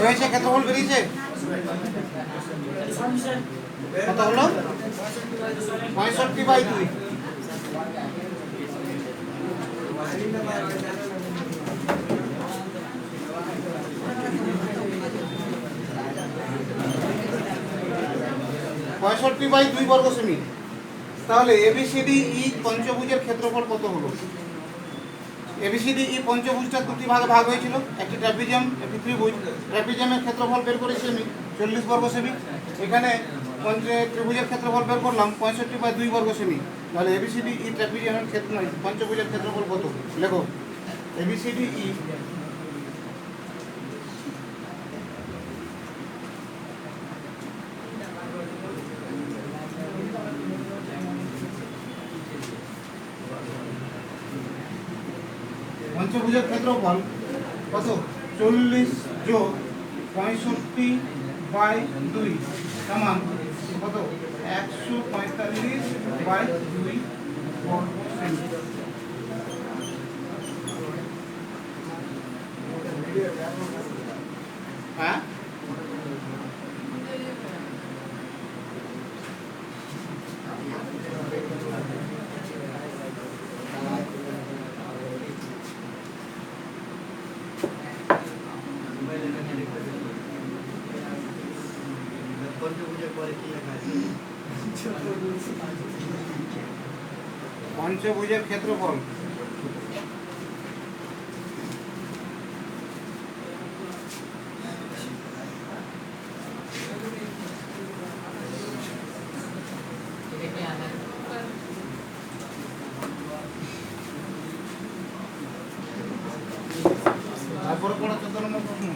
হয়েছে ক্ষেত্রফল বেরিয়েছে কত হলো 65/2 65/2 বর্গ সেমি। তাহলে এবিসিডি ই পঞ্চভুজের ক্ষেত্রফল কত হলো? এবিসিডি ই পঞ্চভুজটা দুটি ভাগে ভাগ হয়েছিল, একটি ট্র্যাপিজিয়াম একটি ত্রিভুজ। ট্র্যাপিজিয়ামের ক্ষেত্রফল বের করেছি আমি 40 বর্গ সেমি। এখানে ত্রিভুজের ক্ষেত্রফল বের করলাম 65/2 বর্গ সেমি। তাহলে এবিসিডি ই ট্র্যাপিজিয়ামের ক্ষেত্র পঞ্চভুজের ক্ষেত্রফল কত? লেখো এবিসিডি ই পঞ্চভুজের ক্ষেত্রফল কত? 40 যোগ 65/2 সমান কত? 145/2 বর্গ সেমি। হ্যাঁ পঞ্চভুজের ক্ষেত্রফল তারপরে পড়া 14 নম্বর প্রশ্ন।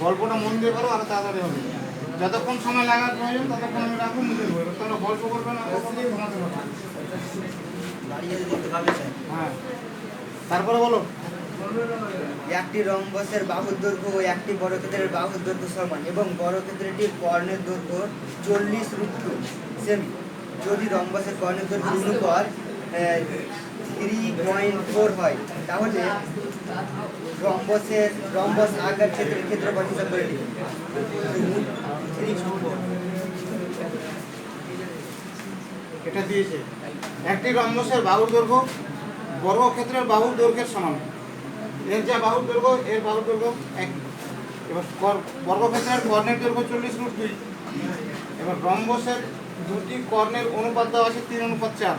গল্পটা মন দিয়ে করো, আরো তাড়াতাড়ি হবে। যতক্ষণ সময় লাগার প্রয়োজন ততক্ষণ আমি রাখবো, মুখে দেবো। তোমরা গল্প করবে না, শোনাতে পারবে। হ্যাঁ তারপরে বলো। একটি রম্বসের বাহুর দৈর্ঘ্য ও একটি বর্গক্ষেত্রের বাহুর দৈর্ঘ্য সমান এবং বর্গক্ষেত্রটির কর্ণের দৈর্ঘ্য 40√2 সেমি। যদি রম্বসের কর্ণের দৈর্ঘ্য অনুপাত 3.4 হয় তাহলে রম্বস আকার ক্ষেত্রের ক্ষেত্রফল হিসাব করে নিন। এটা দিয়েছে একটি রম্বসের বাহুর দৈর্ঘ্য বর্গক্ষেত্রের বাহুর দৈর্ঘ্যের সমান। এর যা বাহুর দৈর্ঘ্য এর বাহুর দৈর্ঘ্য একই। এবার বর্গক্ষেত্রের কর্ণের দৈর্ঘ্য 40√2। এবার রম্বসের দুটি কর্ণের অনুপাত দেওয়া আছে 3:4।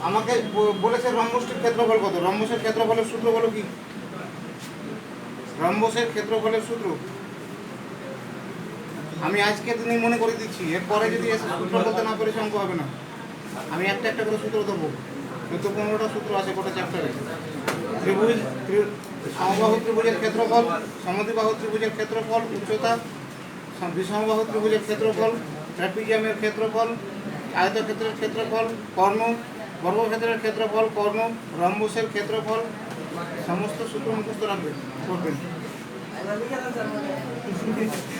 আমাকে বলেছে রম্বসটির ক্ষেত্রফল কত। রম্বসের ক্ষেত্রফলের সূত্র বলো কি? রম্বসের ক্ষেত্রফলের সূত্র আমি আজকে তুমি মনে করে দিচ্ছি, এরপরে যদি এসে সূত্র বলতে না পেরেছি অঙ্ক হবে না। আমি একটা একটা করে সূত্র দেবো, কিন্তু 15টা সূত্র আছে গোটা চ্যাপ্টারে। ত্রিভুজ সমবাহু ত্রিভুজের ক্ষেত্রফল, সমদ্বিবাহু ত্রিভুজের ক্ষেত্রফল, উচ্চতা, বিষমবাহু ত্রিভুজের ক্ষেত্রফল, ট্র্যাপিজিয়ামের ক্ষেত্রফল, আয়তক্ষেত্রের ক্ষেত্রফল, কর্ণ, বর্গক্ষেত্রের ক্ষেত্রফল, কর্ণ, রম্বসের ক্ষেত্রফল, সমস্ত সূত্র মুখস্থ রাখবেন করবেন।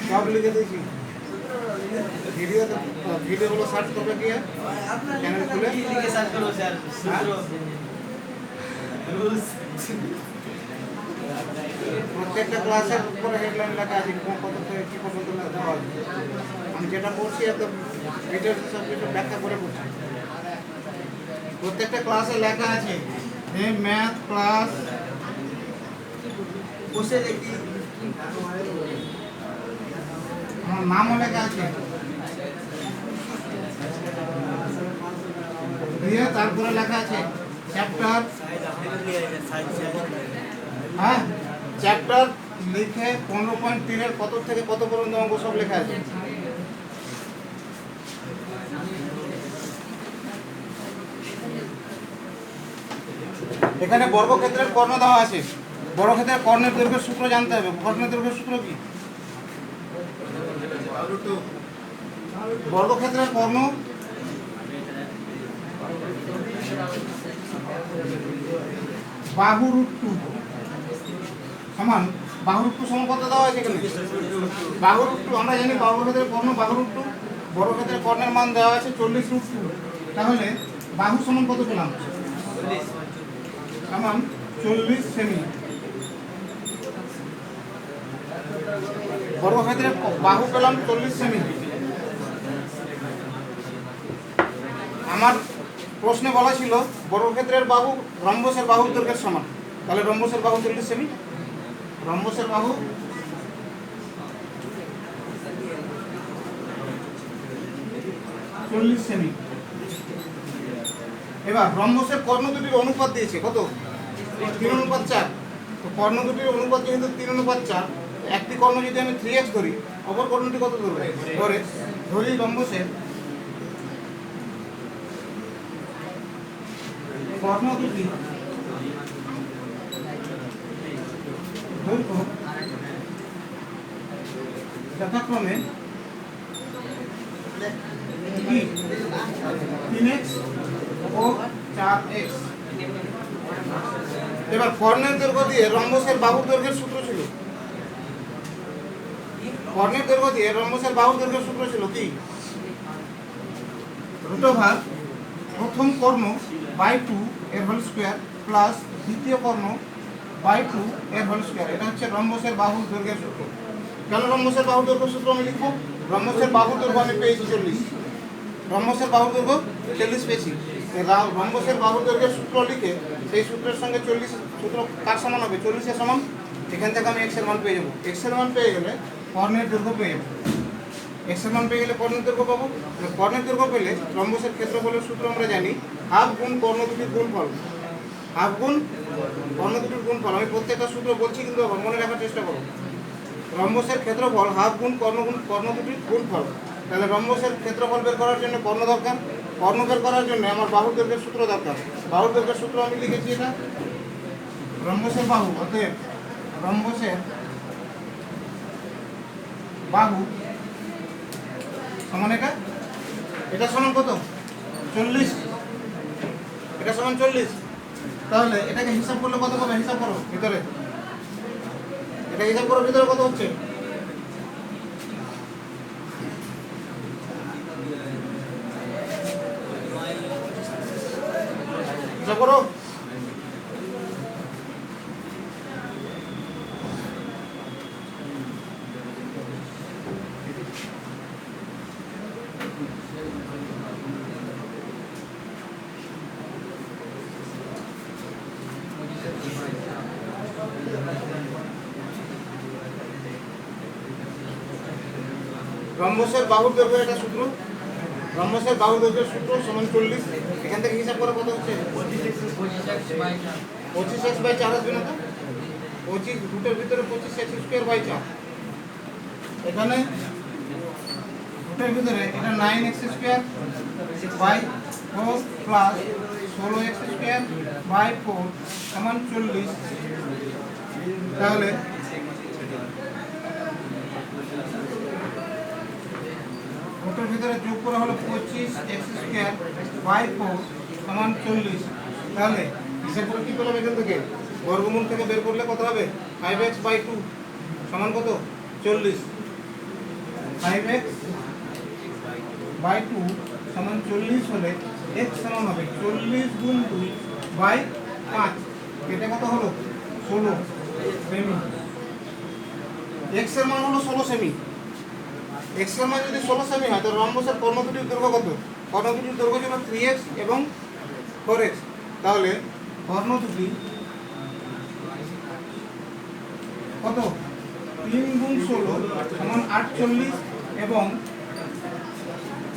সব লিখে দিয়েছি। ভিডিওগুলো সার্চ করবে কি চ্যানেল খুলে প্রত্যেকটা ক্লাসের উপরে হেডলাইন লেখা আছে, কত থেকে কী পর্যন্ত দেওয়া আছে। আমি যেটা করছি একদম ডিটেলস সব কিছু ব্যাখ্যা করে করছি। প্রত্যেকটা ক্লাসে লেখা আছে, এই ম্যাথ ক্লাস বসে দেখি আমার নামও লেখা আছে দিয়ে তারপরে লেখা আছে চ্যাপ্টার। হ্যাঁ চ্যাপ্টার লিখে 15.3 কত থেকে কত পর্যন্ত অঙ্ক সব লেখা আছে। এখানে বর্গক্ষেত্রের কর্ণ দেওয়া আছে। বর্গক্ষেত্রের কর্ণের দৈর্ঘ্যের সূত্র জানতে হবে। কর্ণের দৈর্ঘ্যের সূত্র কি? বর্গক্ষেত্রের কর্ণ বাহু √2 সমান বাহুর টু সমান কত দেওয়া আছে এখানে? বাহুর টু আমরা জানি বর্গক্ষেত্রের কর্ণ বাহুর টু, বর্গক্ষেত্রের কর্ণের মান দেওয়া আছে 40√2। তাহলে বাহু সমান কত পেলাম? সমান 40 সেমি। বর্গক্ষেত্রের বাহু পেলাম 40 সেমি। আমার প্রশ্নে বলা ছিল বর্গক্ষেত্রের বাহু রম্বসের বাহুর দৈর্ঘ্যের সমান। তাহলে রম্বসের বাহু 40 সেমি, রম্বসের বাহু 40 সেমি। এবার রম্বসের কর্ণ দুটির অনুপাত দিয়েছে কত? 3:4। তো কর্ণ দুটির অনুপাত যেহেতু 3:4, একটি কর্ণ যদি আমি 3x ধরি, অপর কর্ণটি কত ধরবো? ধরি রম্বসের কর্ণ দুটি দৈর্ঘ্য যথাক্রমে 3x ও 4x। এবার কর্ণের দৈর্ঘ্য দিয়ে রম্বসের বাহুর দৈর্ঘ্যের সূত্র ছিল, কর্ণের দৈর্ঘ্য দিয়ে রম্বসের বাহুর দৈর্ঘ্যের সূত্র ছিল কি? √, প্রথম কর্ণ বাই 2 এর হোল স্কয়ার প্লাস দ্বিতীয় কর্ণ বাই 2 এর হোল স্কয়ার। এটা হচ্ছে রম্বসের বাহুর দৈর্ঘ্যের সূত্র। কেন রম্বসের বাহুর দৈর্ঘ্য সূত্র আমি লিখব? রম্বসের বাহুর দৈর্ঘ্য আমি পেয়েছি 40, রম্বসের বাহুর দৈর্ঘ্য 40 পেয়েছি। রম্বসের বাহুর দৈর্ঘ্যের সূত্র লিখে সেই সূত্রের সঙ্গে 40 সূত্র কার সমান হবে? 40 এর সমান। এখান থেকে আমি x এর মান পেয়ে যাবো। x এর মান পেয়ে গেলে কর্ণের দৈর্ঘ্য পেয়ে যাবো। x এর মান পেয়ে গেলে কর্ণের দৈর্ঘ্য পাবো। কর্ণের দৈর্ঘ্য পেলে রম্বসের ক্ষেত্রফলের সূত্র আমরা জানি, হাফ গুণ কর্ণ দুটির গুণফল। হাফ গুণ কর্ণ দুটির গুণফল। আমি প্রত্যেকটা সূত্র বলছি কিন্তু আবার মনে রাখার চেষ্টা করো। রম্বসের ক্ষেত্রফল হাফ গুণ কর্ণ দুটির গুণফল। তাহলে রম্বসের ক্ষেত্রফল বের করার জন্য কর্ণ দরকার, কর্ণ বের করার জন্য আমার বাহুর দৈর্ঘ্যের সূত্র দরকার। বাহুর দৈর্ঘ্যের সূত্র আমি লিখেছি এটা, রম্বসের বাহু, অতএব রম্বসের বাহু সমান এটা সমান কত? 40। এটা সমান 40। তাহলে এটাকে হিসাব করলে কত হবে? হিসাব করো ভিতরে, এটা হিসাব করো ভিতরে কত হচ্ছে? হিসাব করো। রম্বসের বাহুর দৈর্ঘ্য এটা সূত্র, রম্বসের বাহুর দৈর্ঘ্যের সূত্র সমান 40। এখান থেকে হিসাব করে কত হচ্ছে? 25x/4 আসবে না তো? 25 রুটের ভিতরে 25x²/4। এখানে রুটের ভিতরে এটা 9x² বাই 4 প্লাস 16x²/4 সমান 40। তাহলে রুটের ভিতরে যোগ করা হলো 25x²/4 সমান 40। তাহলে হিসাব করে কি পেলাম? এখান থেকে বর্গমূল থেকে বের করলে কত হবে? 5x/2 সমান কত? 40। 5x/2 সমান 40 হলে x সমান হবে 40 গুণ 2/5। এটা কত হলো? 16 সেমি। x এর মান হলো 16 সেমি। x এর মান যদি 16 সেমি হয়, তো রম্বসের কর্ণ দুটির দৈর্ঘ্য কত? কর্ণ দুটির দৈর্ঘ্য ছিল 3x এবং 4x। তাহলে কর্ণ দুটি কত? 3 গুণ 16 সমান 48 এবং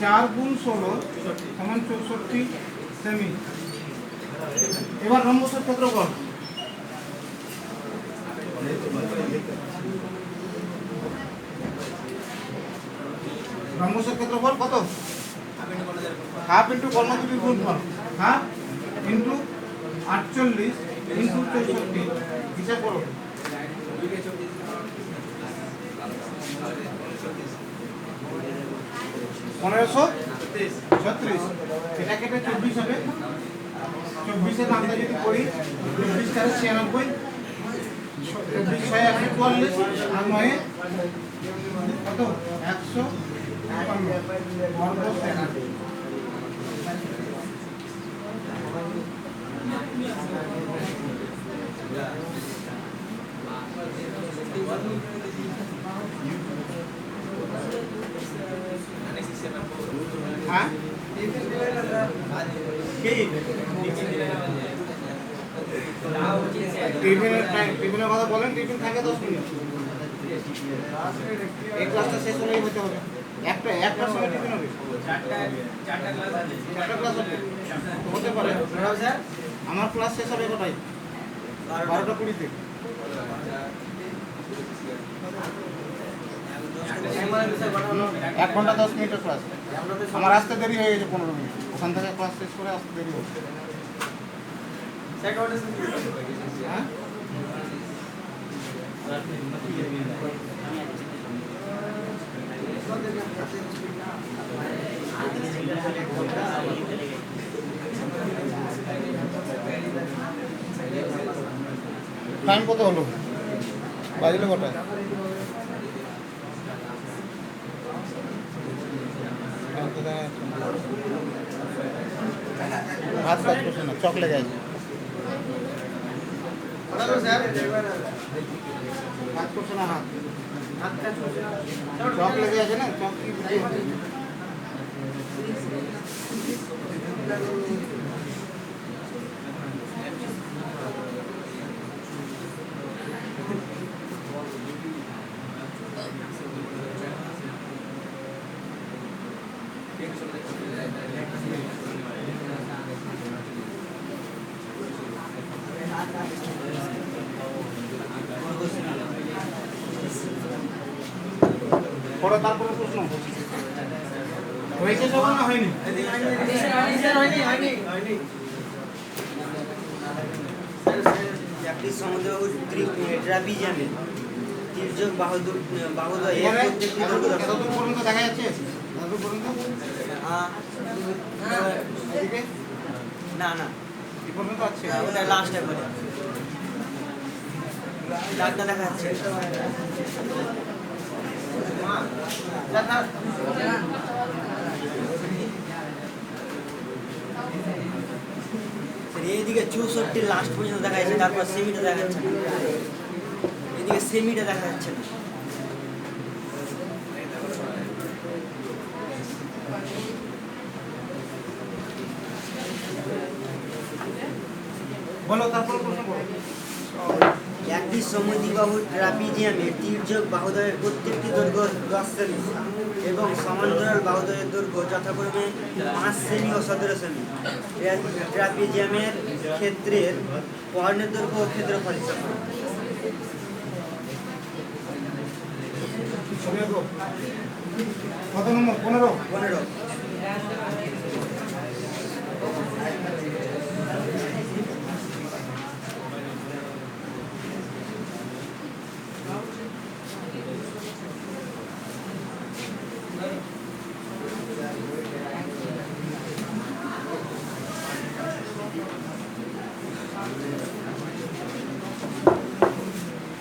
4 গুণ 16 সমান 64 সেমি। এবার রম্বসের ক্ষেত্রফল, রম্বসের ক্ষেত্রফল কত? হাফ ইন্টু কর্ণ দুটির গুণফল, হাফ ইন্টু 48 ইন্টু 64। হিসাব করো। 1536। এটা কেটে 24 হবে। 24 এর নামটা যদি করি 24 × 96, 6 144 আর 9 কত 100 বর্গ সেমি। হ্যাঁ টিফিনের কথা বলেন, টিফিন থাকে 10 মিনিট। এই ক্লাসটা শেষ হলেই হতে হবে। একটার সময় টিফিন হবে, চারটা ক্লাস হবে হতে পারে। আমার ক্লাস শেষ হবে কটায়? 12টা 20-তে। এক ঘন্টা 10 মিনিটের ক্লাস। আমার আসতে দেরি হয়ে গেছে 15 মিনিট, ওখান থেকে ক্লাস শেষ করে আসতে দেরি হচ্ছে। হ্যাঁ টাইম কত হলো? বাজলো কটা? হাত কাজ করছে না, চক লেগে আছে। কাজ করছে না, হাত চক লেগে আছে না, চক কি পরে তারপরে প্রশ্ন হয়েছে সব না হয়নি? একটি সমুদ্রবাহু ট্রাপিজিয়ামে তির্যক বাহুদ্বয় এর প্রত্যেকটি দৈর্ঘ্য 10 কতদূর পর্যন্ত দেখা যাচ্ছে? কতদূর পর্যন্ত? এদিকে না না কি পর্যন্ত আছে? ওটা লাস্টে বলে দাগটা দেখা যাচ্ছে। এইদিকে 64 লাস্ট পর্যন্ত দেখা যাচ্ছে, তারপর সেমিটা দেখা যাচ্ছে না, এদিকে সেমিটা দেখা যাচ্ছে না। বলো তারপর প্রশ্ন করো। একটি সমদ্বিবাহু ট্রাপিজিয়ামের তির্যক বাহুদ্বয়ের প্রত্যেকটি দৈর্ঘ্য 10 সেমি এবং সমান্তরাল বাহুদ্বয়ের দৈর্ঘ্য যথাক্রমে 5 সেমি ও 17 সেমি। ট্রাপিজিয়ামের ক্ষেত্রের কর্ণের দৈর্ঘ্য ও ক্ষেত্রফল হিসাব করো। কত নম্বর? 15। 15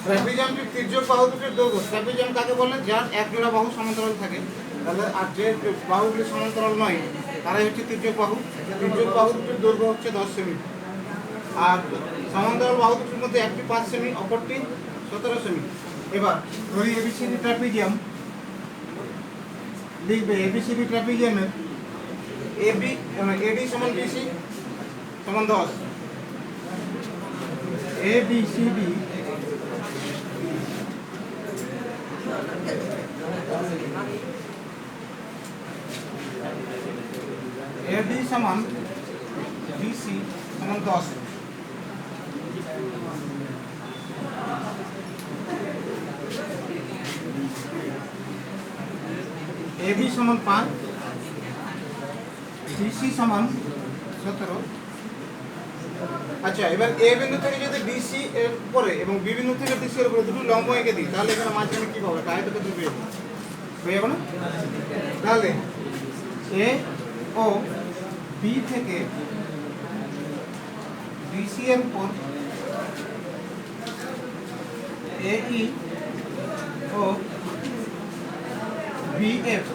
ট্রাপিজিয়ামটির তির্যক বাহু দুটির দৈর্ঘ্য। ট্রাপিজিয়াম কাকে বলে? যার এক জোড়া বাহু সমান্তরাল থাকে। তাহলে আর যে বাহুগুলি সমান্তরাল নয় তারাই হচ্ছে তির্যক বাহু। তির্যক বাহু দুটির দৈর্ঘ্য হচ্ছে 10 সেমি। আর সমান্তরাল বাহু দুটির মধ্যে একটি 5 সেমি, অপরটি 17 সেমি। এবার ধরি এবিসিডি ট্রাপিজিয়াম, লিখবে এবিসিডি ট্রাপিজিয়ামের এডি সমান বিসি সমান 10। এবিসিডি এডি সমান বিসি সমান 10। এবি সমান 5, বিসি সমান 17। আচ্ছা, এবার এ বিন্দু থেকে যদি ডিসি এর উপরে এবং বি বিন্দু থেকে ডিসি এর উপরে দুটো লম্ব এঁকে দিই, তাহলে এখানে মাঝখানে কি পাবে? আয়তক্ষেত্র পেয়ে যাবো, হয়ে যাবে না? তাহলে এ ও বি থেকে ডিসি এর উপর AE ও BF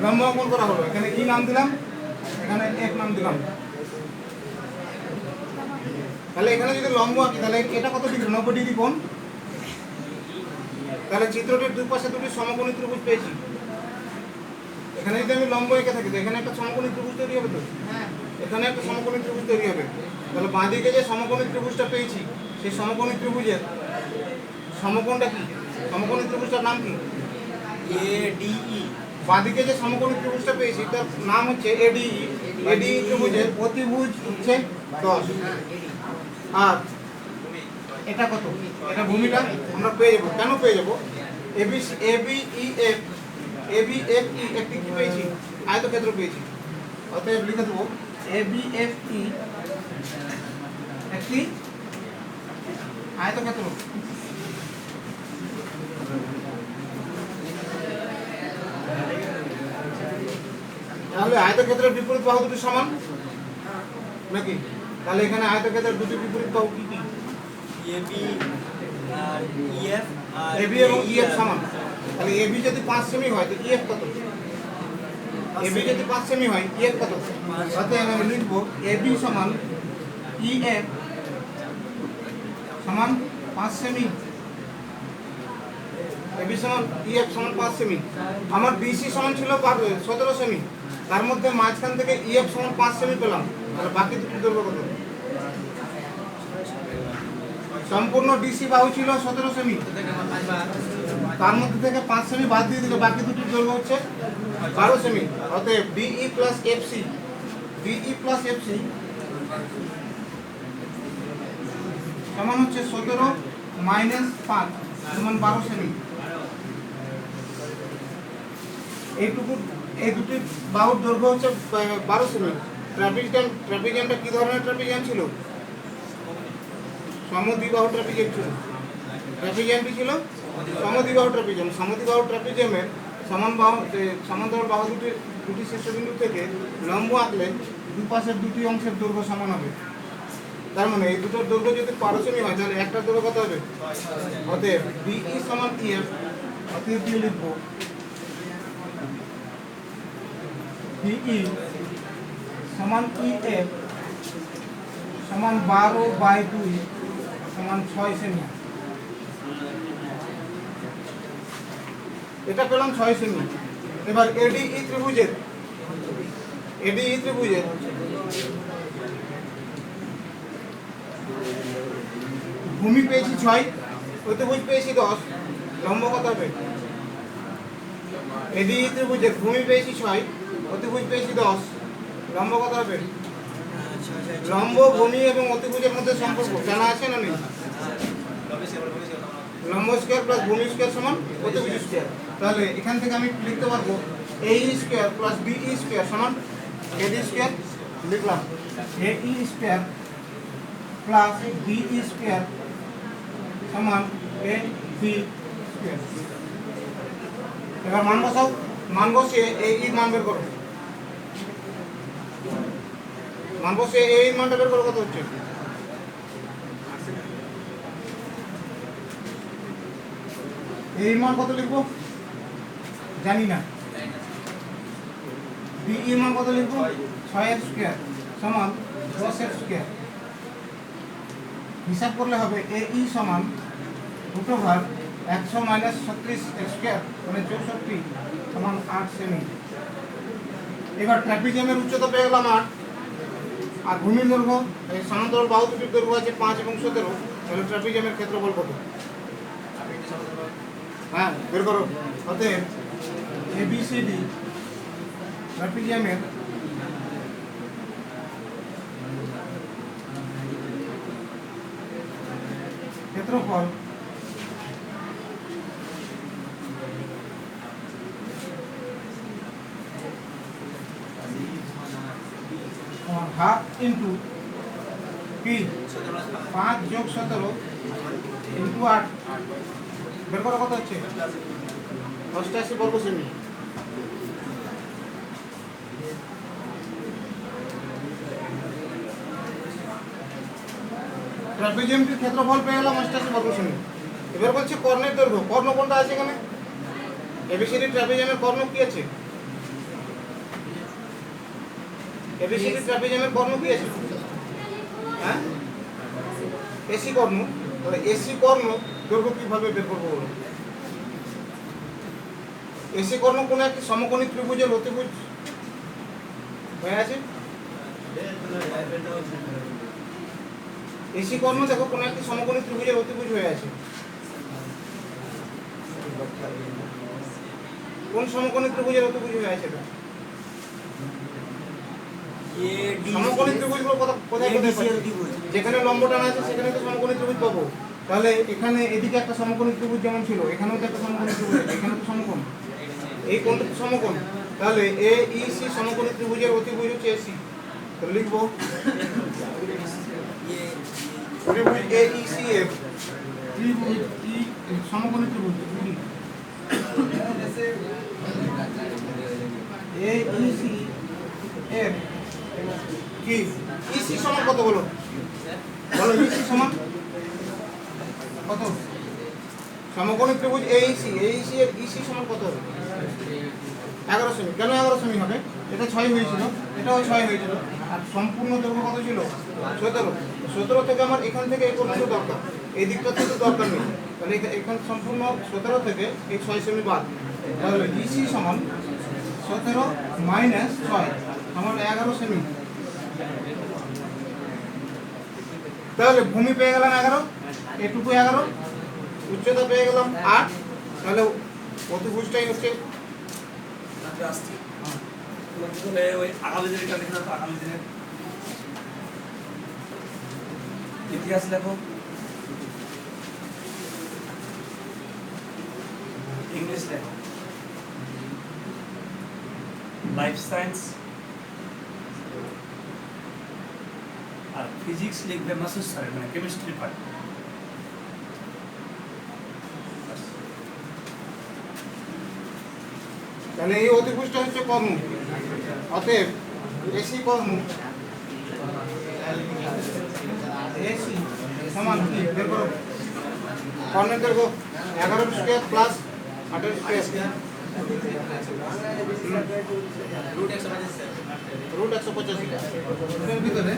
লম্ব অঙ্কন করা হলো। এখানে ই নাম দিলাম, এখানে এফ নাম দিলাম। তাহলে এখানে যদি লম্ব আঁকি তাহলে এটা কত ডিগ্রি? 90 ডিগ্রি কোণ। তাহলে চিত্রটির দুই পাশে দুটি সমকোণী ত্রিভুজ পেয়েছি। এখানে যদি আমি লম্ব এঁকে থাকি তো এখানে একটা সমকোণী ত্রিভুজ তৈরি হবে তো, এখানে একটা সমকোণী ত্রিভুজ তৈরি হবে। তাহলে বাঁদিকে যে সমকোণী ত্রিভুজটা পেয়েছি সেই সমকোণী ত্রিভুজের সমকোণটা কি? সমকোণী ত্রিভুজটার নাম কি? ADE। বাঁদিকে যে সমকোণী ত্রিভুজটা পেয়েছি তার নাম হচ্ছে ADE। ADE ত্রিভুজের অতিভুজ হচ্ছে 10। আর এটা কত? এটা ভূমিটা আমরা পেয়ে যাবো। কেন পেয়ে যাবো? ABEF একটি কি পেয়েছি? আয়তক্ষেত্র পেয়েছি। অতএব লিখে দেবো ABFE একটি আয়তক্ষেত্র। তাহলে আয়তক্ষেত্রের বিপরীত বাহু দুটি সমান নাকি? তাহলে এখানে আয়তক্ষেত্রের দুটি বিপরীত বাহু কি কি? AB আর EF আর AB এবং EF সমান। তাহলে AB যদি 5 সেমি হয় তো EF কত? AB যদি 5 সেমি হয় EF কত? অতএব আমি লিখব AB সমান EF সমান 5 সেমি। AB সমান EF সমান 5 সেমি। আমার BC সমান ছিল 17 সেমি। তার মধ্যে মাঝখান থেকে EF সমান 5 সেমি পেলাম। তাহলে বাকি দুটি দৈর্ঘ্য কত? সম্পূর্ণ DC বাহু ছিল 17 সেমি। তার মধ্যে থেকে 5 সেমি বাদ দিয়ে দিলে বাকি দুটি দৈর্ঘ্য হচ্ছে 12 সেমি। অতএব DE প্লাস FC সমান হচ্ছে 17 মাইনাস 5 সমান 12 সেমি। এইটুকু এই দুটি বাহুর দৈর্ঘ্য হচ্ছে 12 সেমি। ট্রাপিজিয়ামটা কি ধরনের ট্রাপিজিয়াম ছিল? সমদ্বিবাহু ট্রাপিজিয়াম ছিল। ট্রাপিজিয়ামটি ছিল সমদ্বিবাহু ট্রাপিজিয়াম। সমদ্বিবাহু ট্রাপিজিয়ামের সমান্তরাল বাহু দুটি শীর্ষবিন্দু থেকে লম্ব আঁকলে দুপাশের দুটি অংশের দৈর্ঘ্য সমান হবে। তার মানে এই দুটোর দৈর্ঘ্য যদি 12 সেমি হয় তাহলে একটার দৈর্ঘ্য কত হবে? অতএব DE সমান EF। অতএব দিয়ে লিখব DE সমান EF সমান 12/2 সমান 6 সেমি। এটা পেলাম 6 সেমি। এবার ADE ত্রিভুজের ভূমি পেয়েছি 6, অতিভুজ পেয়েছি 10, লম্ব কত হবে? ADE ত্রিভুজের ভূমি পেয়েছি 6, অতিভুজ পেয়েছি 10, লম্ব কত হবে? লম্ব, ভূমি এবং অতিভুজের মধ্যে সম্পর্ক জানা আছে না নেই? লম্ব স্কয়ার প্লাস ভূমি স্কয়ার সমান অতিভুজ স্কয়ার। তাহলে এখান থেকে আমি লিখতে পারবো AE square plus BE square সমান AD স্কয়ার। লিখলাম AE square plus BE square সমান AC স্কয়ার। এবার মান বসাও। মান বসিয়ে AE মান বের করো। মান বসিয়ে AE মানটা বের করো কত হচ্ছে? এই মান কত লিখবো জানি না। BE মান কত লিখবো? 6x স্কয়ার সমান 10x স্কয়ার। হিসাব করলে হবে AE সমান √100 মাইনাস 36 স্কয়ার মানে 64 সমান 8 সেমি। এবার ট্রাপিজিয়ামের উচ্চতা পেয়ে গেলাম 8 আর ভূমির দৈর্ঘ্য এই সমান্তরাল বাহু দুটির দৈর্ঘ্য আছে 5 এবং 17। তাহলে ট্রাপিজিয়ামের ক্ষেত্রফল কত? হ্যাঁ বের করো। অতএব ABCD ট্রাপিজিয়ামের ক্ষেত্রফল হাফ ইন্টু কি 5 যোগ 17 ইন্টু 8 বের করা কত হচ্ছে 88 বর্গ সেমি। ট্রাপিজিয়ামটির ক্ষেত্রফল পেয়ে গেলাম 88 বর্গ সেমি। এবার বলছে কর্ণের দৈর্ঘ্য। কর্ণ কোনটা আছে এখানে? এবিসিডি ট্রাপিজিয়ামের কর্ণ কি আছে? এবিসিডি ট্রাপিজিয়ামের কর্ণ কি আছে? হ্যাঁ, এসি কর্ণ। তাহলে এসি কর্ণ দৈর্ঘ্য কিভাবে বের করবো বলো? এসি কর্ণ কোন একটি সমকোণী ত্রিভুজের অতিভুজ হয়ে আছে। এসি কর্ণ দেখো কোন একটি সমকোণী ত্রিভুজের অতিভুজ হয়ে আছে। কোন সমকোণী ত্রিভুজের অতিভুজ হয়ে আছে এটা? সমকোণী ত্রিভুজগুলো কোথায় যেখানে লম্ব টানা আছে সেখানে তো সমকোণী ত্রিভুজ পাবো। তাহলে এখানে এদিকে একটা সমকোণী ত্রিভুজ যেমন ছিল, এখানেও তো একটা সমকোণী ত্রিভুজ আছে, এখানে তো সমকোণ, এই কোণটা তো সমকোণ। তাহলে এ ই সি সমকোণী ত্রিভুজের অতিভুজ হচ্ছে এসি। তো লিখবো ত্রিভুজ এ ই সি এর ত্রিভুজ ই সমকোণী ত্রিভুজ এ ই সি এর কি ইসি সমান কত বলো? বলো ইসি সমান কত? সমকোণী ত্রিভুজ এইসি এর ইসি সমান কত হবে? 11 সেমি। কেন 11 সেমি হবে? এটা 6 হয়েছিল, এটাও 6 হয়েছিল, আর সম্পূর্ণ দৈর্ঘ্য কত ছিল? 17। 17 থেকে আমার এখান থেকে এই পর্যন্ত দরকার, এই দিকটা থেকে দরকার নেই। তাহলে এখান সম্পূর্ণ 17 থেকে এই 6 সেমি বাদ। তাহলে ইসি সমান 17 মাইনাস 6 আমার 11 সেমি। তাহলে ভূমি পেয়ে গেলাম 11, এটুকু 11, উচ্চতা পেয়ে গেলাম 8। তাহলে অতিভুজটাই হচ্ছে ইতিহাস লেখো, ইংলিশ লেখো, লাইফ সায়েন্স আর ফিজিক্স লিখবে মাসুদ স্যার, মানে কেমিস্ট্রি পার্ট। তাহলে এই অতিভুজটা হচ্ছে কর্ণ। অতএব এসি কর্ণ এসি সমান কি বের করো? কর্ণের দৈর্ঘ্য 11 স্কয়ার প্লাস 8 স্কয়ার রুট 185 এর ভিতরে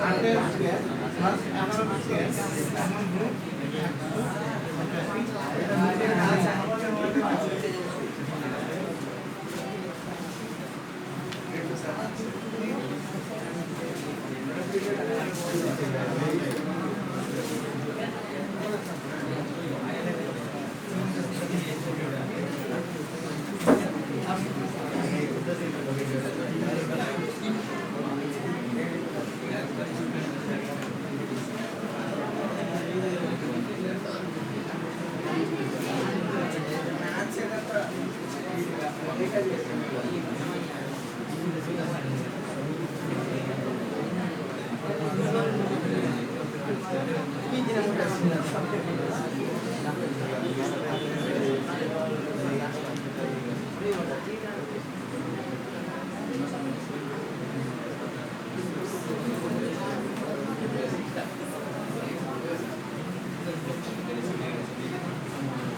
8 স্কয়ার প্লাস 11 স্কয়ার সমান রুট 185।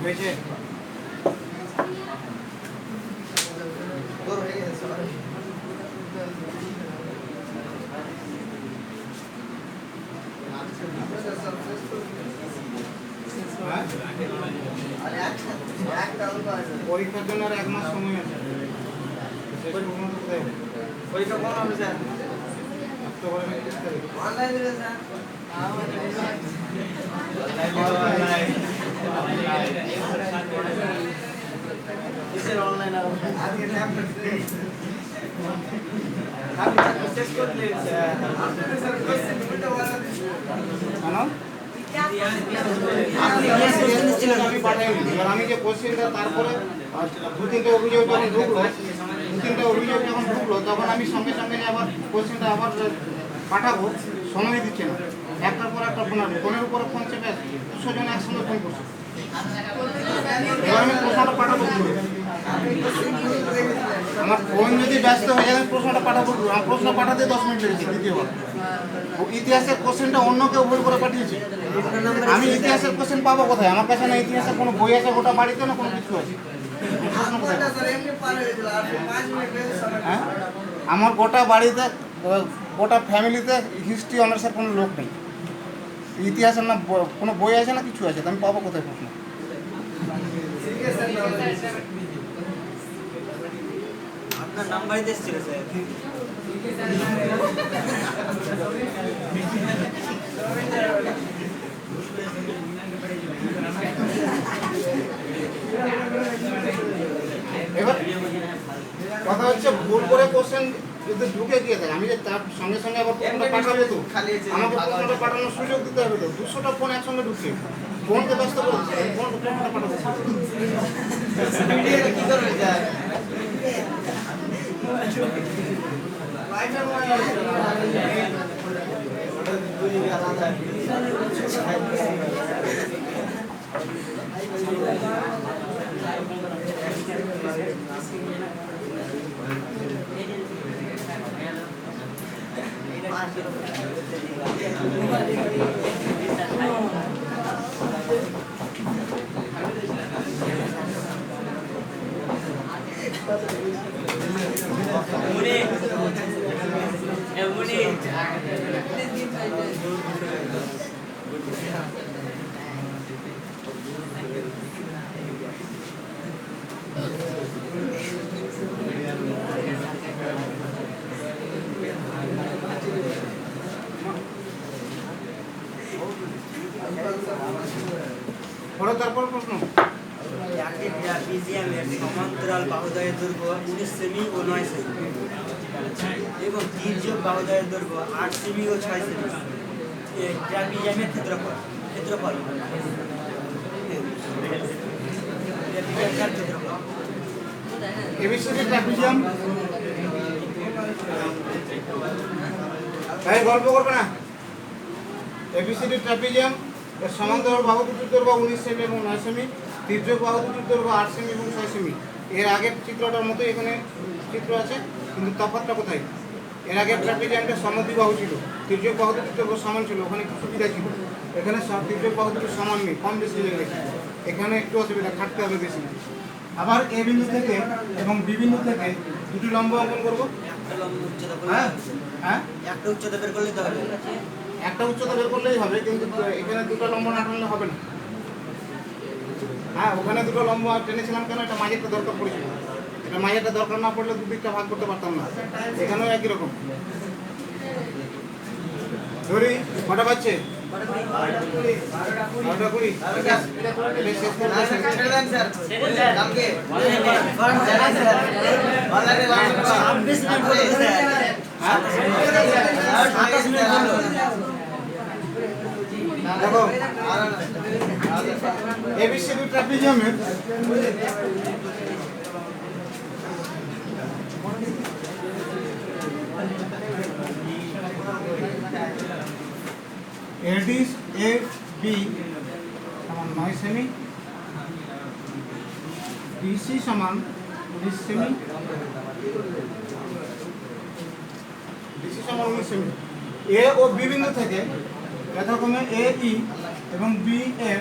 হয়েছে পরীক্ষার জন্য আর 1 মাস সময় আছে। পরীক্ষা কখন হবে স্যার? অক্টোবরের 31 তারিখ। অনলাইন দিলে স্যার? কিসের অনলাইন? আজকে ল্যাপটপ আপনি শেষ করলেন স্যার। আপনি স্যার কোশ্চেন করতে বলা কেন? আমি পাঠাইনি। এবার আমি যে কোশ্চেনটা তারপরে 2-3টা অভিযোগ যখন ঢুকলো তখন আমি সঙ্গে সঙ্গে যে আবার কোশ্চেনটা আবার পাঠাবো, সময় দিচ্ছে না। একটার পর একটা ফোনের উপরে ফোন চেপে 200 জন একসঙ্গে ফোন করছে। এবার আমি প্রশ্নটা পাঠাবো কি করে? আমার ফোন যদি ব্যস্ত হয়ে যায় আমি প্রশ্নটা পাঠাবো কি করে? আমার প্রশ্ন পাঠাতে 10 মিনিট লেগেছে দ্বিতীয়বার। ও ইতিহাসের কোশ্চেনটা অন্য কেউ ভুল করে পাঠিয়েছে। আমি ইতিহাসের কোশ্চেন পাবো কোথায়? আমার কাছে না ইতিহাসের কোনো বই আছে গোটা বাড়িতে, না কোনো কিছু আছে। প্রশ্ন কোথায় পাবো? হ্যাঁ, আমার গোটা বাড়িতে গোটা ফ্যামিলিতে হিস্ট্রি অনার্সের কোনো লোক নেই। ইতিহাসের না কোনো বই আছে না কিছু আছে, তো আমি পাবো কোথায় প্রশ্ন? আপনার নাম্বারই তো এসেছিল স্যার। এবার কথা হচ্ছে ভুল করে কোশ্চেন যদি ঢুকে গিয়ে থাকে, আমি যে তার সঙ্গে সঙ্গে আবার প্রশ্নটা পাঠাবো, তো আমাকে প্রশ্নটা পাঠানোর সুযোগ দিতে হবে। তো 200টা ফোন একসঙ্গে ঢুকছে, ফোনকে ব্যস্ত করে দিচ্ছে, আমি প্রশ্নটা পাঠাবো। কি করবে স্যার? পরে তারপর প্রশ্ন একটি ট্রাপিজিয়ামের সমান্তরাল বাহুদ্বয়ের দৈর্ঘ্য 19 সেমি ও 9 সেমি এবং তির্যক বাহুদ্বয়ের দৈর্ঘ্য 8 সেমি ও 6 সেমি। ট্রাপিজিয়ামের ক্ষেত্রফল ট্রাপিজিয়ামের ক্ষেত্রফল এবিসিডি ট্রাপিজিয়াম। তাই গল্প করবে না। এবিসিডি ট্রাপিজিয়াম এর সমান্তরাল বাহু দুটির দৈর্ঘ্য 19 সেমি এবং 9 সেমি, তির্যক বাহু দুটির দৈর্ঘ্য 8 সেমি এবং 6 সেমি। এর আগের চিত্রটার মতোই এখানে চিত্র আছে, কিন্তু তফাৎটা কোথায়? এর আগের ট্রাপিজিয়ামটা সমদ্বিবাহু ছিল, তির্যক বাহু দুটির দৈর্ঘ্য সমান ছিল, ওখানে একটু সুবিধা ছিল। এখানে সব তির্যক বাহু দুটি সমান নেই, কম বেশি হয়ে গেছে, এখানে একটু অসুবিধা, খাটতে হবে বেশি। আবার এ বিন্দু থেকে এবং বি বিন্দু থেকে দুটি লম্ব অঙ্কন করবো। একটা লম্ব উচ্চতা হ্যাঁ হ্যাঁ, একটা উচ্চতা বের করলে তো হবে। একটা উচ্চতা বের করলেই হবে, কিন্তু এখানে দুটো লম্ব না টানলে হবে না। হ্যাঁ, ওখানে দুটো লম্ব টেনেছিলাম কেন? এটা মাঝেরটা দরকার পড়েছিল, এটা মাঝেরটা দরকার না পড়লে দুদিকটা ভাগ করতে পারতাম না। এখানেও একই রকম। ধরি কটা পাচ্ছে? 12:20। এটা শেষ করবো। দেখো এবিসিডি ট্রাপিজিয়ামের এডিস এ বি সমান 9 সেমি, বিসি সমান 19 সেমি, বিসি সমান 19 সেমি। এ ও বি বিন্দু থেকে যথাক্রমে এ ই এবং বি এর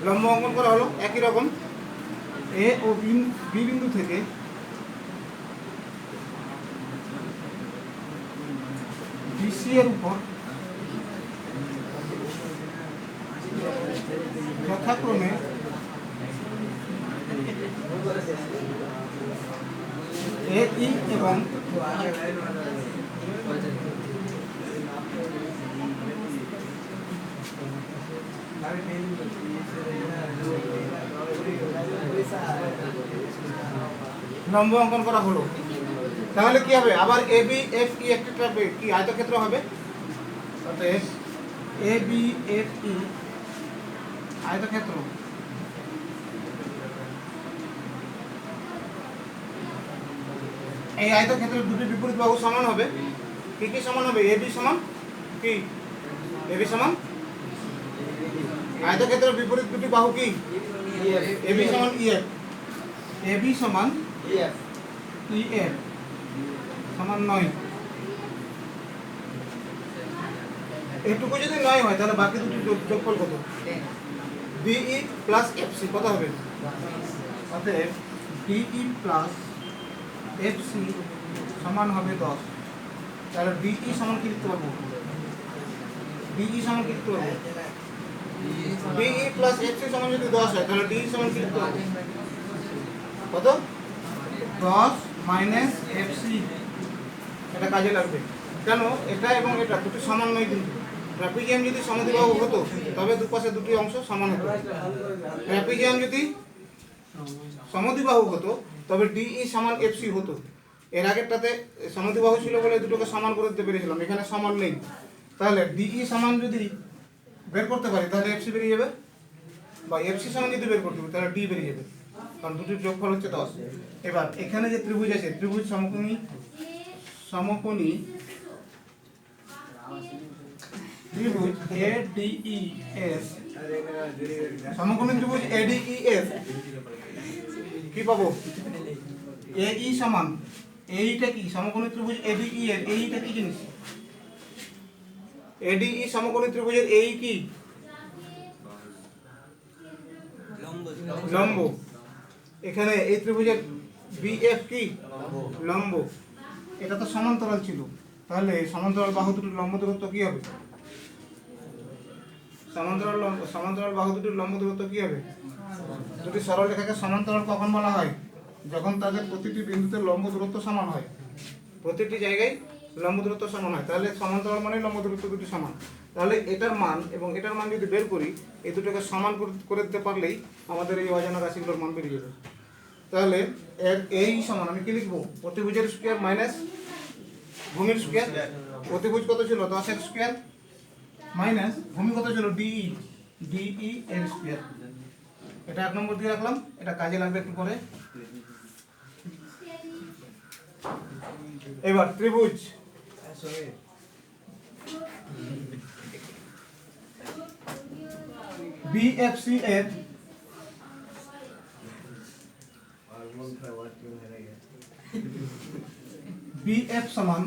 লম্ব অঙ্কন করা হলো একই রকম। এ ও বি বিন্দু থেকে বিসি এর উপর যথাক্রমে এ ই এবং লম্ব অঙ্কন করা হলো। তাহলে কি হবে? আবার এ বি এফ ই একটি কি আয়তক্ষেত্র হবে। অতএব এ বি এফ ই আয়তক্ষেত্র। এই আয়তক্ষেত্রের দুটি বিপরীত বাহু সমান হবে। কি কি সমান হবে? এ বি সমান কি? এ বি সমান আয়তক্ষেত্রের বিপরীত দুটি বাহু কি? এবি সমান ইএফ, এবি সমান ইএফ সমান 9। এটুকু যদি 9 হয় তাহলে বাকি দুটি যোগফল কত? বিই প্লাস এফসি কত হবে? অতএব বিই প্লাস এফসি সমান হবে 10। তাহলে বিই সমান কি লিখতে পারবো? বিই সমান কি লিখতে পারবো? বিই প্লাস এফসি সমান যদি 10 হয় তাহলে ডিই সমান কি লিখতে পারবো? কত? 10 মাইনাস এফসি। এটা কাজে লাগবে। কেন? এটা এবং এটা দুটো সমান নয় কিন্তু। ট্রাপিজিয়াম যদি সমদ্বিবাহু হতো তবে দুপাশে দুটি অংশ সমান হতো। ট্রাপিজিয়াম যদি সমদ্বিবাহু হতো তবে ডিই সমান এফসি হতো। এর আগেরটাতে সমদ্বিবাহু ছিল বলে দুটোকে সমান করে দিতে পেরেছিলাম, এখানে সমান নেই। তাহলে ডিই সমান যদি বের করতে পারি তাহলে এফসি বেরিয়ে যাবে, বা এফসি সমান যদি বের করতে পারি তাহলে ডি বেরিয়ে যাবে, কারণ দুটির যোগফল হচ্ছে 10। এবার এখানে যে ত্রিভুজ আছে, ত্রিভুজ সমকোণী ত্রিভুজ ADES, সমকোণী ত্রিভুজ ADES কি পাবো? AE সমান, এইটা কি? সমকোণী ত্রিভুজ ADE এর এইটা কি জিনিস? ADE সমকোণী ত্রিভুজের এই কি? লম্ব। এখানে এই ত্রিভুজের BF কি? লম্ব। এটা তো সমান্তরাল ছিল, তাহলে সমান্তরাল বাহু দুটির লম্ব দূরত্ব কি হবে? সমান্তরাল বাহু দুটির লম্ব দূরত্ব কি হবে? দুটি সরল রেখাকে সমান্তরাল কখন বলা হয়? যখন তাদের প্রতিটি বিন্দুতে লম্ব দূরত্ব সমান হয়, প্রতিটি জায়গায় লম্ব দূরত্ব সমান হয়, তাহলে সমান্তরাল মানে লম্ব দূরত্ব দুটি সমান। তাহলে এটার মান এবং এটার মান যদি বের করি, এই দুটোকে সমান করে দিতে পারলেই আমাদের এই অজানা রাশিগুলোর মান বেরিয়ে যাবে। তাহলে এর এই সমান আমি কি লিখবো? প্রতিভুজের স্কয়ার মাইনাস ভূমির স্কয়ার। প্রতিভুজ কত ছিল? 10 এর স্কয়ার মাইনাস ভূমি কত ছিল? ডিই এর স্কয়ার। এটা 1 নম্বর দিয়ে রাখলাম, এটা কাজে লাগবে একটু পরে। এবার ত্রিভুজ বিএফসি এর বিএফ সমান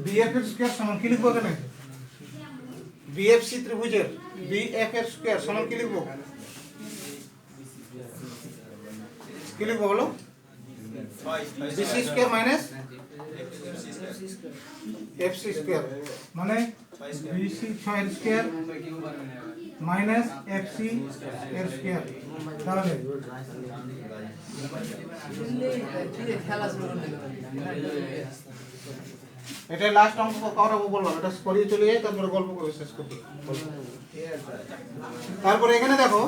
বিএফ এর স্কয়ার সমান কি লিখবো? এখানে বিএফসি ত্রিভুজের বিএফ এর স্কয়ার সমান কি লিখবো? কি লিখবো বলো? BC square minus FC square, মানে বিসি 6 এর স্কয়ার মাইনাস এফসি এর স্কয়ার। তাহলে এটা লাস্ট অঙ্ক করাবো বললাম, এটা করিয়ে চলে যাই, তারপরে গল্প করে শেষ করবো। তারপরে এখানে দেখো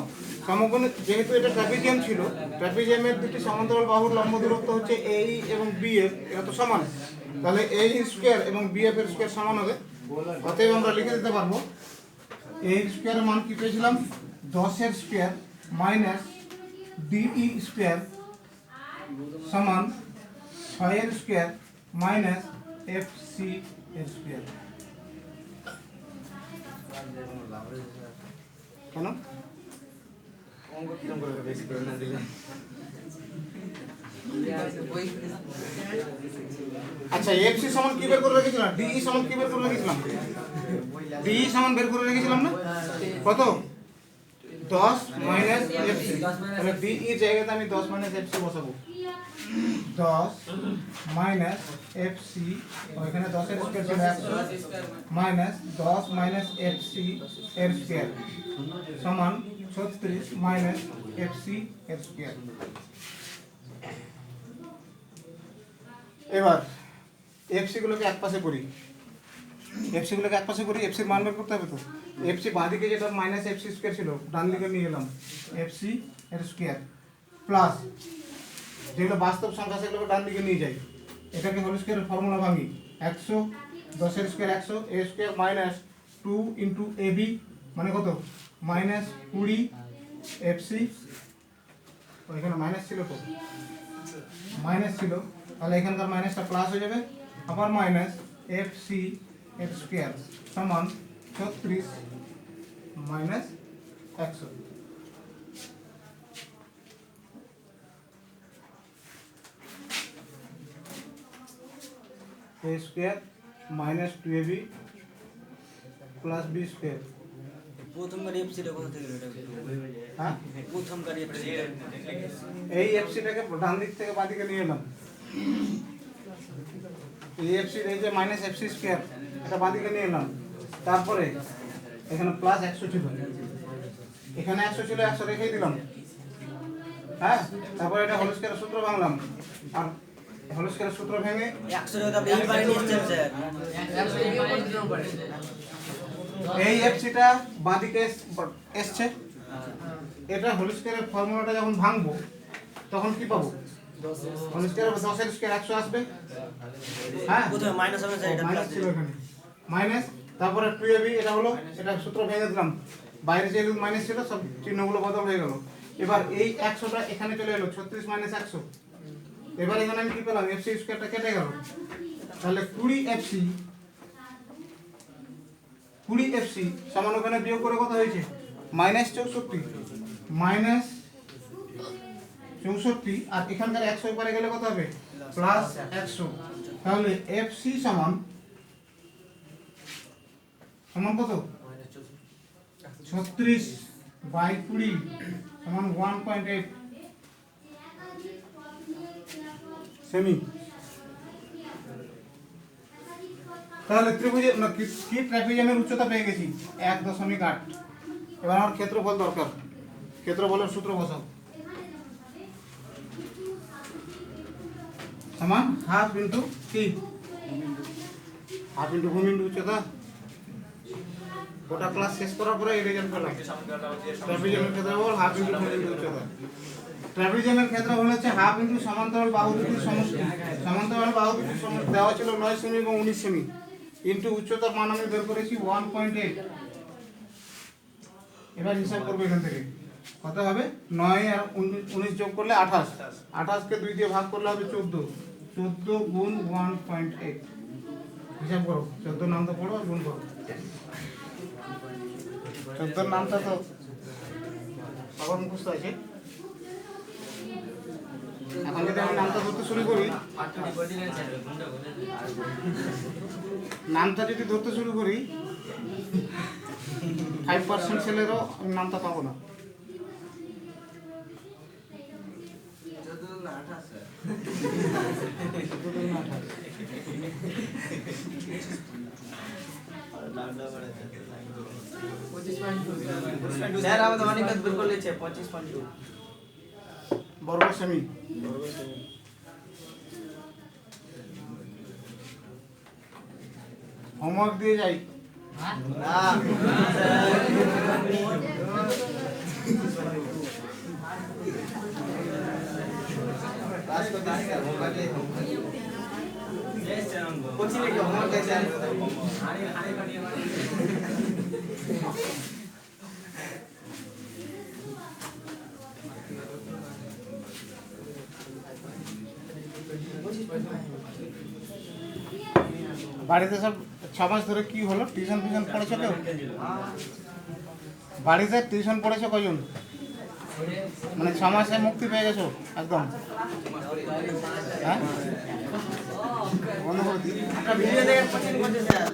সমকোণী, যেহেতু এটা ট্রাপিজিয়াম ছিল, ট্রাপিজিয়ামের দুটি সমান্তরাল বাহুর লম্ব দূরত্ব হচ্ছে AE এবং BF, এরা তো সমান। তাহলে AE স্কয়ার এবং BF এর স্কয়ার সমান হবে। অতএব আমরা লিখে দিতে পারবো AE স্কয়ারের মান কি পেয়েছিলাম? 10 এর স্কয়ার মাইনাস DE স্কয়ার সমান 6 এর স্কয়ার মাইনাস এফসি এর স্কয়ার। কেন? আচ্ছা, এফসি সমান কি বের করে রেখেছিলাম? ডিই সমান কি বের করে রেখেছিলাম? ডিই সমান বের করে রেখেছিলাম না? কত? 10 মাইনাস এফসি। তাহলে ডিই জায়গাতে আমি 10 মাইনাস এফসি বসাবো। 10 মাইনাস এফসি, ওইখানে 10 এর স্কয়ার ছিল 100 মাইনাস 10 মাইনাস এফসি এর স্কয়ার সমান 36 মাইনাস এফসি এর স্কয়ার। এবার এফসি গুলোকে একপাশে করি, এফসি গুলোকে একপাশে করি, এফসির মান বের করতে হবে তো। এফসি বাঁ দিকে যেটা মাইনাস এফসি স্কয়ার ছিল, ডান দিকে নিয়ে এলাম এফসি এর স্কয়ার প্লাস যেগুলো বাস্তব সংখ্যা সেগুলোকে ডান দিকে নিয়ে যাই। এটাকে হোল স্কয়ারের ফর্মুলা ভাঙি, 100 10 এর square 100, a square minus 2 into AB মানে কত? Minus 20 FC. ওইখানে মাইনাস ছিল তো, মাইনাস ছিল, তাহলে এখানকার মাইনাসটা প্লাস হয়ে যাবে, আবার minus f c f square সমান 36 minus 100। A square minus 2ab plus b square. প্রথমকার এফসিটা কোথা থেকে এলো? হ্যাঁ, প্রথমকার এফসি এই এফসিটাকে ডান দিক থেকে বাঁ দিকে নিয়ে এলাম। এই এফসি এই যে মাইনাস এফসি স্কোয়ার এটা বাঁ দিকে নিয়ে এলাম। তারপরে এখানে প্লাস 100 ছিল, এখানে 100 ছিল, 100 রেখেই দিলাম। হ্যাঁ, তারপরে এটা হোল স্কয়ারের সূত্র ভাঙলাম, আর হোল স্কয়ারের সূত্র ভেঙে 100 টাকা আপনি এই বারে নিয়ে এসেছেন স্যার। এই এফসিটা বাঁ দিকে এসছে। এটা হোল স্কয়ারের ফর্মুলাটা যখন ভাঙবো তখন কি পাবো? হোল স্কয়ার 10 এর স্কয়ার 100 আসবে। হ্যাঁ, প্রথমে মাইনাস হবে স্যার, এটা মাইনাস ছিল এখানে, মাইনাস, তারপরে 2ab এটা হলো, এটা সূত্র ভেঙে দিলাম, বাইরে যে মাইনাস ছিল সব চিহ্নগুলো বদল হয়ে গেল। এবার এই 100টা এখানে চলে এলো, 36 মাইনাস 100। এবার এখানে আমি কি পেলাম? এফসি স্কয়ারটা কেটে গেল, তাহলে 20 এফসি সমান ওখানে বিয়োগ করে কত হয়েছে? মাইনাস 64, মাইনাস 64, আর এখানকার 100 পরে গেলে কত হবে? প্লাস 100। তাহলে এফসি সমান কত? 36 বাই 20 সমান 1.8 সেমি। তাহলে ত্রিভুজের না কি ট্রাপিজিয়ামের উচ্চতা পেয়ে গেছি 1.8। এবার আমার ক্ষেত্রফল দরকার, ক্ষেত্রফলের সূত্র বসাও, সমান হাফ ইন্টু কি? হাফ ইন্টু ভূমি ইন্টু উচ্চতা। গোটা ক্লাস শেষ করার পরে এই রেজাল্ট পেলাম। ট্রাপিজিয়ামের ক্ষেত্রফল হাফ ইন্টু ভূমি ইন্টু উচ্চতা। ট্রাপিজিয়ামের ক্ষেত্রফল হচ্ছে হাফ ইন্টু সমান্তরাল বাহু দুটির সমষ্টি। সমান্তরাল বাহু দুটির সমষ্টি দেওয়া ছিল 9 সেমি এবং 19 সেমি, ইন্টু উচ্চতার মান আমি বের করেছি 1.8। এবার হিসাব করবো এখান থেকে কত হবে? 9 আর 19 যোগ করলে 28, 28 কে 2 দিয়ে ভাগ করলে হবে 14, 14 গুণ 1.8। হিসাব করো, 14 নামটা পড়ো আর গুণ করো। 14 নামটা তো সবার মুখস্থ আছে। এখন যদি আমি নামটা ধরতে শুরু করি, নামটা যদি ধরতে শুরু করি 5% ছেলেরও আমি নামটা পাবো না। স্যার আমাদের অনেক কাজ বের করে লিখছে 25.2 বর্গ সেমি। হোমওয়ার্ক দিয়ে যাই। না ক্লাস করতে স্যার হোমওয়ার্ক দিয়ে কোচিং এ হোমওয়ার্ক দিয়ে স্যার। বাড়িতে সব 6 মাস ধরে কি হলো? টিউশন ফিউশন পড়েছো কেউ? বাড়িতে টিউশন পড়েছো কজন? মানে 6 মাসে মুক্তি পেয়ে গেছো একদম? হ্যাঁ, বন্ধ করে দিই। ভিডিও দেখে কোচিং করতে স্যার।